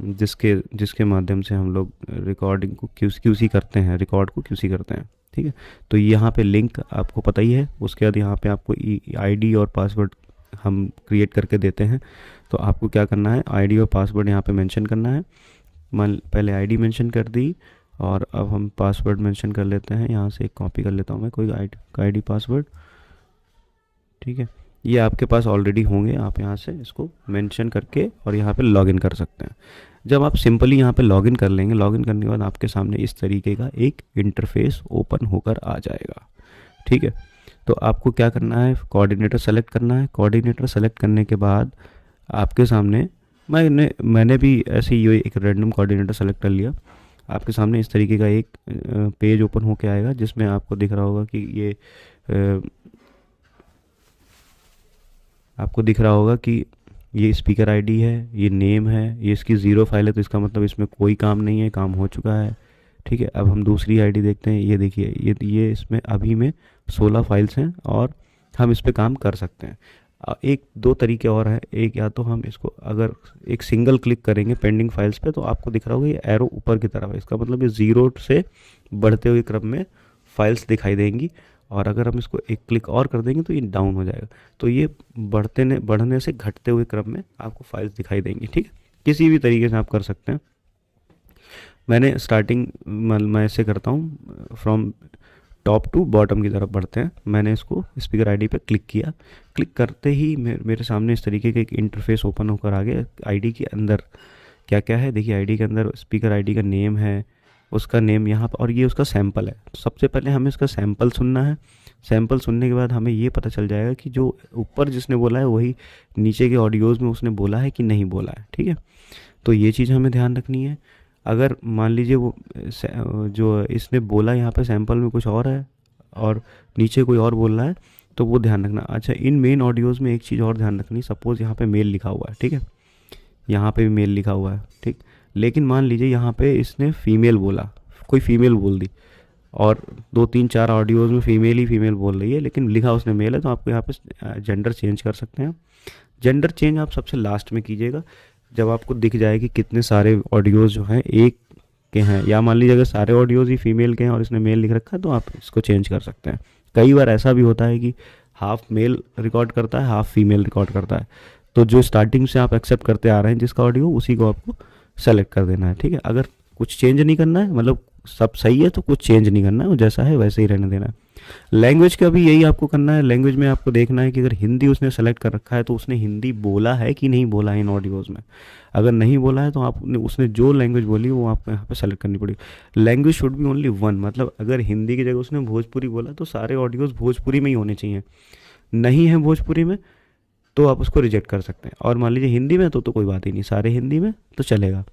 जिसके जिसके माध्यम से हम लोग रिकॉर्डिंग को क्यूसी करते हैं, रिकॉर्ड को क्यूसी करते हैं। ठीक है, तो यहाँ पे लिंक आपको पता ही है। उसके बाद यहाँ पे आपको आईडी और पासवर्ड हम क्रिएट करके देते हैं। तो आपको क्या करना है, आईडी और पासवर्ड यहाँ पे मेंशन करना है। मान पहले आईडी मेंशन कर दी, और अब हम पासवर्ड मेंशन कर लेते हैं। यहाँ से एक कॉपी कर लेता हूँ मैं कोई आईडी पासवर्ड। ठीक है, ये आपके पास ऑलरेडी होंगे, आप यहाँ से इसको मेंशन करके और यहाँ पे लॉगिन कर सकते हैं। जब आप सिंपली यहाँ पे लॉगिन कर लेंगे, लॉगिन करने के बाद आपके सामने इस तरीके का एक इंटरफेस ओपन होकर आ जाएगा। ठीक है, तो आपको क्या करना है, कोऑर्डिनेटर सेलेक्ट करना है। कोऑर्डिनेटर सेलेक्ट करने के बाद आपके सामने मैंने भी ऐसे ही एक रैंडम कोऑर्डिनेटर सेलेक्ट कर लिया। आपके सामने इस तरीके का एक पेज ओपन होके आएगा, जिसमें आपको दिख रहा होगा कि ये आपको दिख रहा होगा कि ये स्पीकर आईडी है, ये नेम है, ये इसकी ज़ीरो फाइल है, तो इसका मतलब इसमें कोई काम नहीं है, काम हो चुका है। ठीक है, अब हम दूसरी आईडी देखते हैं। ये देखिए, ये इसमें अभी में 16 फाइल्स हैं और हम इस पे काम कर सकते हैं। एक दो तरीके और हैं। एक, या तो हम इसको अगर एक सिंगल क्लिक करेंगे पेंडिंग फाइल्स पे, तो आपको दिख रहा होगा ये एरो ऊपर की तरफ है, इसका मतलब ये 0 से बढ़ते हुए क्रम में फाइल्स दिखाई देंगी। और अगर हम इसको एक क्लिक और कर देंगे तो ये डाउन हो जाएगा। तो ये बढ़ने से घटते हुए क्रम में आपको फाइल्स दिखाई देंगी। ठीक है, किसी भी तरीके से आप कर सकते हैं। मैंने स्टार्टिंग मैं ऐसे करता हूँ, फ्रॉम टॉप टू बॉटम की तरफ बढ़ते हैं। मैंने इसको स्पीकर आईडी पे क्लिक किया। क्लिक करते ही मेरे सामने इस तरीके का एक इंटरफेस ओपन होकर आ गया। आईडी के अंदर क्या क्या है देखिए, आईडी के अंदर स्पीकर आईडी का नेम है, उसका नेम यहाँ पर, और ये उसका सैंपल है। तो सबसे पहले हमें इसका सैंपल सुनना है। सैंपल सुनने के बाद हमें ये पता चल जाएगा कि जो ऊपर जिसने बोला है वही नीचे के ऑडियोज़ में उसने बोला है कि नहीं बोला है। ठीक है, तो ये चीज़ हमें ध्यान रखनी है। अगर मान लीजिए वो जो इसने बोला यहाँ पे सैंपल में कुछ और है और नीचे कोई और बोल रहा है, तो वो ध्यान रखना। अच्छा, इन मेन ऑडियोज़ में एक चीज़ और ध्यान रखनी, सपोज़ यहाँ पे मेल लिखा हुआ है। ठीक है, यहाँ पे भी मेल लिखा हुआ है। ठीक, लेकिन मान लीजिए यहाँ पे इसने फीमेल बोला, कोई फीमेल बोल दी, और 2 3 4 ऑडियोज़ में फीमेल ही फीमेल बोल रही है, लेकिन लिखा उसने मेल है, तो आपको यहाँ पे जेंडर चेंज कर सकते हैं। जेंडर चेंज आप सबसे लास्ट में कीजिएगा, जब आपको दिख जाए कि कितने सारे ऑडियोज़ जो हैं एक के हैं, या मान लीजिए अगर सारे ऑडियोज़ ही फीमेल के हैं और इसने मेल लिख रखा है, तो आप इसको चेंज कर सकते हैं। कई बार ऐसा भी होता है कि हाफ मेल रिकॉर्ड करता है, हाफ फीमेल रिकॉर्ड करता है, तो जो स्टार्टिंग से आप एक्सेप्ट करते आ रहे हैं जिसका ऑडियो, उसी को आपको सेलेक्ट कर देना है। ठीक है, अगर कुछ चेंज नहीं करना है, मतलब सब सही है तो कुछ चेंज नहीं करना है, वो जैसा है वैसे ही रहने देना है। लैंग्वेज का भी यही आपको करना है। लैंग्वेज में आपको देखना है कि अगर हिंदी उसने सेलेक्ट कर रखा है तो उसने हिंदी बोला है कि नहीं बोला है इन ऑडियोज़ में। अगर नहीं बोला है तो आपने उसने जो लैंग्वेज बोली वो आपको यहाँ पे सेलेक्ट करनी पड़ेगी। Language should be only one, मतलब अगर हिंदी की जगह उसने भोजपुरी बोला तो सारे ऑडियोज़ भोजपुरी में ही होने चाहिए। नहीं है भोजपुरी में तो आप उसको रिजेक्ट कर सकते हैं। और मान लीजिए हिंदी में तो कोई बात ही नहीं, सारे हिंदी में तो चलेगा।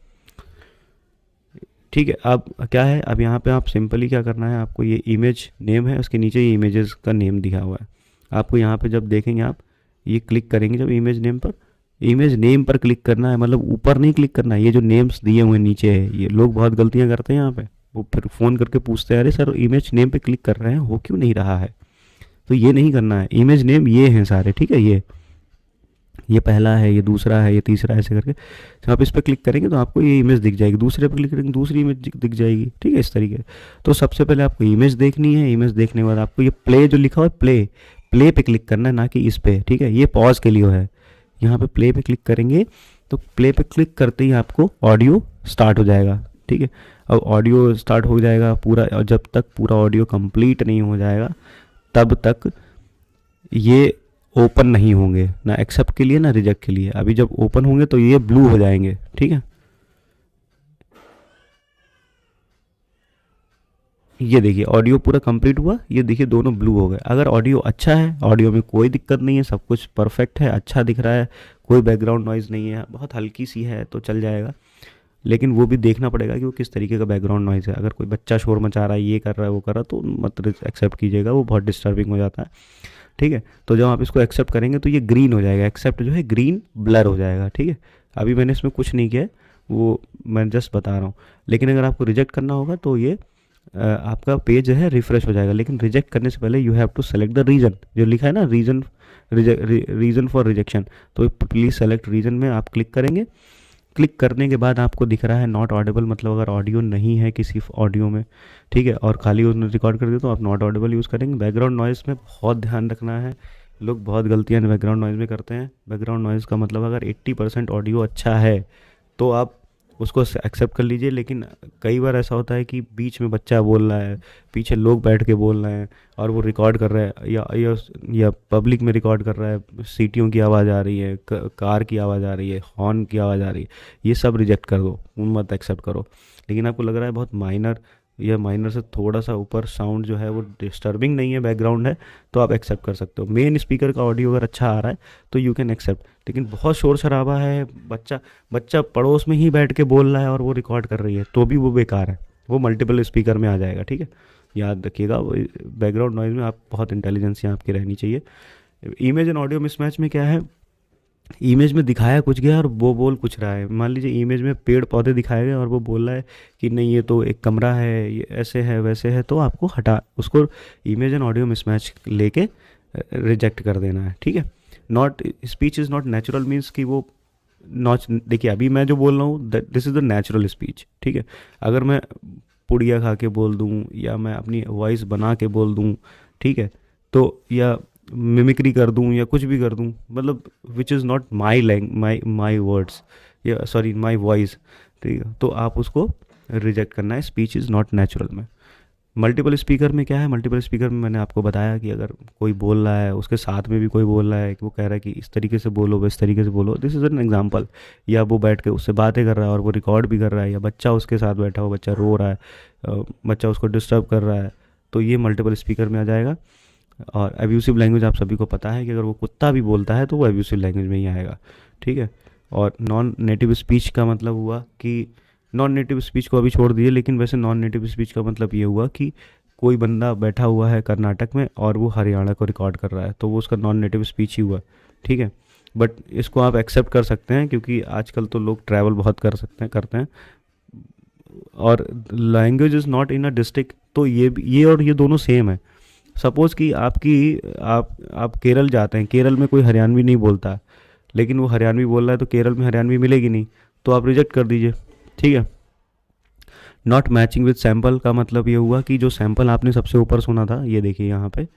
ठीक है, अब क्या है, अब यहाँ पे आप सिंपली क्या करना है, आपको ये इमेज नेम है, उसके नीचे ये इमेजेस का नेम दिखा हुआ है। आपको यहाँ पे जब देखेंगे, आप ये क्लिक करेंगे जब इमेज नेम पर क्लिक करना है, मतलब ऊपर नहीं क्लिक करना है। ये जो नेम्स दिए हुए नीचे है, ये लोग बहुत गलतियाँ करते हैं यहाँ पे। वो फिर फ़ोन करके पूछते हैं, अरे सर इमेज नेम पे क्लिक कर रहे हैं, हो क्यों नहीं रहा है। तो ये नहीं करना है। इमेज नेम ये हैं सारे, ठीक है, ये पहला है, ये दूसरा है, ये तीसरा है, ऐसे करके जब आप इस पर क्लिक करेंगे तो आपको ये इमेज दिख जाएगी। दूसरे पर क्लिक करेंगे दूसरी इमेज दिख जाएगी। ठीक है, इस तरीके। तो सबसे पहले आपको इमेज देखनी है। इमेज देखने के बाद आपको ये प्ले जो लिखा हुआ है, प्ले पे क्लिक करना है, ना कि इस पे। ठीक है, ये पॉज के लिए है। यहाँ पे प्ले पे क्लिक करेंगे तो प्ले पे क्लिक करते ही आपको ऑडियो स्टार्ट हो जाएगा। ठीक है, अब ऑडियो स्टार्ट हो जाएगा पूरा, और जब तक पूरा ऑडियो कंप्लीट नहीं हो जाएगा तब तक ये ओपन नहीं होंगे, ना एक्सेप्ट के लिए ना रिजेक्ट के लिए। अभी जब ओपन होंगे तो ये ब्लू हो जाएंगे। ठीक है, ये देखिए ऑडियो पूरा कंप्लीट हुआ, ये देखिए दोनों ब्लू हो गए। अगर ऑडियो अच्छा है, ऑडियो में कोई दिक्कत नहीं है, सब कुछ परफेक्ट है, अच्छा दिख रहा है, कोई बैकग्राउंड नॉइज़ नहीं है, बहुत हल्की सी है तो चल जाएगा। लेकिन वो भी देखना पड़ेगा कि वो किस तरीके का बैकग्राउंड नॉइज़ है। अगर कोई बच्चा शोर मचा रहा है, ये कर रहा है, वो कर रहा है, तो मत एक्सेप्ट कीजिएगा, वो बहुत डिस्टर्बिंग हो जाता है। ठीक है, तो जब आप इसको एक्सेप्ट करेंगे तो ये ग्रीन हो जाएगा, एक्सेप्ट जो है ग्रीन ब्लर हो जाएगा। ठीक है, अभी मैंने इसमें कुछ नहीं किया है, वो मैं जस्ट बता रहा हूँ। लेकिन अगर आपको रिजेक्ट करना होगा तो ये आपका पेज जो है रिफ्रेश हो जाएगा। लेकिन रिजेक्ट करने से पहले you have to select the reason, जो लिखा है ना रीज़न फॉर रिजेक्शन, तो प्लीज़ सेलेक्ट रीज़न में आप क्लिक करेंगे क्लिक करने के बाद आपको दिख रहा है नॉट ऑडिबल, मतलब अगर ऑडियो नहीं है किसी ऑडियो में, ठीक है, और खाली उसने रिकॉर्ड कर दिया तो आप नॉट ऑडिबल यूज़ करेंगे। बैकग्राउंड नॉइज़ में बहुत ध्यान रखना है, लोग बहुत गलतियाँ बैकग्राउंड नॉइज़ में करते हैं। बैकग्राउंड नॉइज़ का मतलब अगर 80% ऑडियो अच्छा है तो आप उसको एक्सेप्ट कर लीजिए, लेकिन कई बार ऐसा होता है कि बीच में बच्चा बोल रहा है, पीछे लोग बैठ के बोल रहे हैं और वो रिकॉर्ड कर रहा है, या पब्लिक में रिकॉर्ड कर रहा है, सीटियों की आवाज़ आ रही है, कार की आवाज़ आ रही है, हॉर्न की आवाज़ आ रही है, ये सब रिजेक्ट कर दो, मत एक्सेप्ट करो। लेकिन आपको लग रहा है बहुत माइनर या माइनर से थोड़ा सा ऊपर साउंड जो है वो डिस्टर्बिंग नहीं है, बैकग्राउंड है, तो आप एक्सेप्ट कर सकते हो। मेन स्पीकर का ऑडियो अगर अच्छा आ रहा है तो यू कैन एक्सेप्ट। लेकिन बहुत शोर शराबा है, बच्चा बच्चा पड़ोस में ही बैठ के बोल रहा है और वो रिकॉर्ड कर रही है, तो भी वो बेकार है, वो मल्टीपल स्पीकर में आ जाएगा, ठीक है। याद रखिएगा, बैकग्राउंड नॉइज़ में आप बहुत इंटेलिजेंस यहाँ आपकी रहनी चाहिए। इमेज एंड ऑडियो मिसमैच में क्या है, इमेज में दिखाया कुछ गया और वो बोल कुछ रहा है। मान लीजिए इमेज में पेड़ पौधे दिखाए गए और वो बोल रहा है कि नहीं ये तो एक कमरा है, ये ऐसे है वैसे है, तो आपको हटा उसको इमेज एंड ऑडियो मिसमैच लेके रिजेक्ट कर देना है, ठीक है। Not speech is not natural means कि वो नॉच, देखिए अभी मैं जो बोल रहा हूँ this is the natural speech, ठीक है। अगर मैं पुड़िया खा के बोल दूँ या मैं अपनी वॉइस बना के बोल दूँ, ठीक है, तो या मिमिक्री कर दूँ या कुछ भी कर दूँ, मतलब which is not my words या सॉरी माई वॉइस, ठीक है, तो आप उसको रिजेक्ट करना है। स्पीच इज़ नॉट नेचुरल में। मल्टीपल स्पीकर में क्या है, मल्टीपल स्पीकर में मैंने आपको बताया कि अगर कोई बोल रहा है उसके साथ में भी कोई बोल रहा है कि वो कह रहा है कि इस तरीके से बोलो, इस तरीके से बोलो, दिस इज़ एन एग्जांपल, या वो बैठ के उससे बातें कर रहा है और वो रिकॉर्ड भी कर रहा है, या बच्चा उसके साथ बैठा हो, बच्चा रो रहा है, बच्चा उसको डिस्टर्ब कर रहा है, तो ये मल्टीपल स्पीकर में आ जाएगा। और एब्यूसिव लैंग्वेज आप सभी को पता है कि अगर वो कुत्ता भी बोलता है तो वो एब्यूसिव लैंग्वेज में ही आएगा, ठीक है। और नॉन नेटिव स्पीच का मतलब हुआ कि नॉन नेटिव स्पीच को अभी छोड़ दीजिए, लेकिन वैसे नॉन नेटिव स्पीच का मतलब ये हुआ कि कोई बंदा बैठा हुआ है कर्नाटक में और वो हरियाणा को रिकॉर्ड कर रहा है, तो वो उसका नॉन नेटिव स्पीच ही हुआ, ठीक है। बट इसको आप एक्सेप्ट कर सकते हैं क्योंकि आजकल तो लोग ट्रैवल बहुत करते हैं, और language is not in a district, तो ये और ये दोनों सेम है। सपोज़ कि आप केरल जाते हैं, केरल में कोई हरियाणवी नहीं बोलता, लेकिन वो हरियाणवी बोल रहा है तो केरल में हरियाणवी मिलेगी नहीं, तो आप रिजेक्ट कर दीजिए, ठीक है। नॉट मैचिंग विद सैम्पल का मतलब ये हुआ कि जो सैम्पल आपने सबसे ऊपर सुना था, ये देखिए यहाँ पे,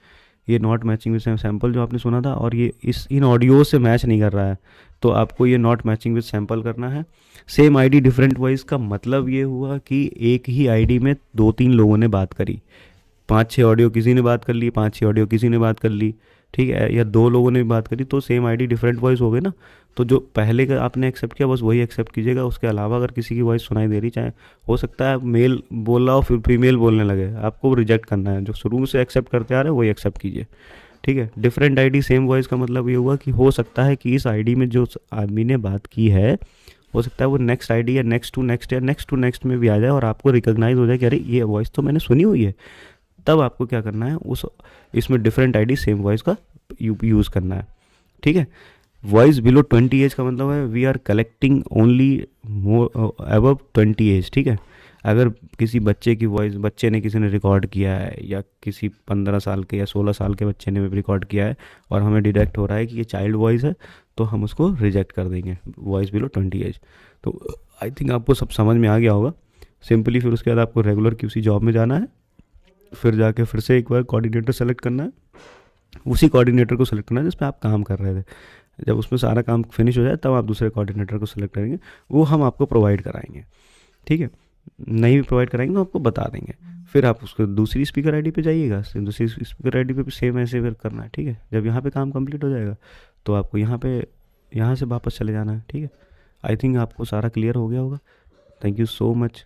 ये नॉट मैचिंग विद सैम्पल जो आपने सुना था और ये इन ऑडियो से मैच नहीं कर रहा है, तो आपको ये नॉट मैचिंग विद सैम्पल करना है। सेम आईडी डिफरेंट वॉइस का मतलब ये हुआ कि एक ही आईडी में 2-3 लोगों ने बात करी, 5-6 ऑडियो किसी ने बात कर ली, 5-6 ऑडियो किसी ने बात कर ली, ठीक है, या 2 लोगों ने भी बात करी, तो सेम आईडी डिफरेंट वॉइस हो गई ना। तो जो पहले का आपने एक्सेप्ट किया बस वही एक्सेप्ट कीजिएगा, उसके अलावा अगर किसी की वॉइस सुनाई दे रही, चाहे हो सकता है मेल बोल रहा हो फिर फीमेल बोलने लगे, आपको रिजेक्ट करना है। जो शुरू से एक्सेप्ट करते आ रहे हैं वही एक्सेप्ट कीजिए, ठीक है। डिफरेंट आईडी सेम वॉइस का मतलब ये हुआ कि हो सकता है कि इस आईडी में जो आदमी ने बात की है, हो सकता है वो नेक्स्ट आईडी या नेक्स्ट टू नेक्स्ट में भी आ जाए और आपको रिकॉग्नाइज हो जाए कि अरे ये वॉइस तो मैंने सुनी हुई है। तब आपको क्या करना है, उस इसमें डिफरेंट आईडी सेम वॉइस का यूज़ करना है, ठीक है। वॉइस बिलो 20 एज का मतलब है we are collecting only more above 20 age, ठीक है। अगर किसी बच्चे की वॉइस बच्चे ने किसी ने रिकॉर्ड किया है या किसी 15 साल के या 16 साल के बच्चे ने रिकॉर्ड किया है और हमें डिटेक्ट हो रहा है कि ये चाइल्ड वॉइस है, तो हम उसको रिजेक्ट कर देंगे, वॉइस बिलो 20 एज। तो आई थिंक आपको सब समझ में आ गया होगा सिंपली। फिर उसके बाद आपको रेगुलर किसी जॉब में जाना है, फिर जाके फिर से एक बार कोऑर्डिनेटर सेलेक्ट करना है, उसी कोऑर्डिनेटर को सेलेक्ट करना है जिस पे आप काम कर रहे थे। जब उसमें सारा काम फिनिश हो जाए तब आप दूसरे कोऑर्डिनेटर को सेलेक्ट करेंगे, वो हम आपको प्रोवाइड कराएंगे, ठीक है। नहीं भी प्रोवाइड कराएंगे तो आपको बता देंगे। फिर आप उसको दूसरी स्पीकर आईडी पे जाइएगा, दूसरी स्पीकर आईडी पे भी सेम ऐसे फिर करना है, ठीक है। जब यहाँ पे काम कंप्लीट हो जाएगा तो आपको यहाँ से वापस चले जाना है, ठीक है। आई थिंक आपको सारा क्लियर हो गया होगा। Thank you so much.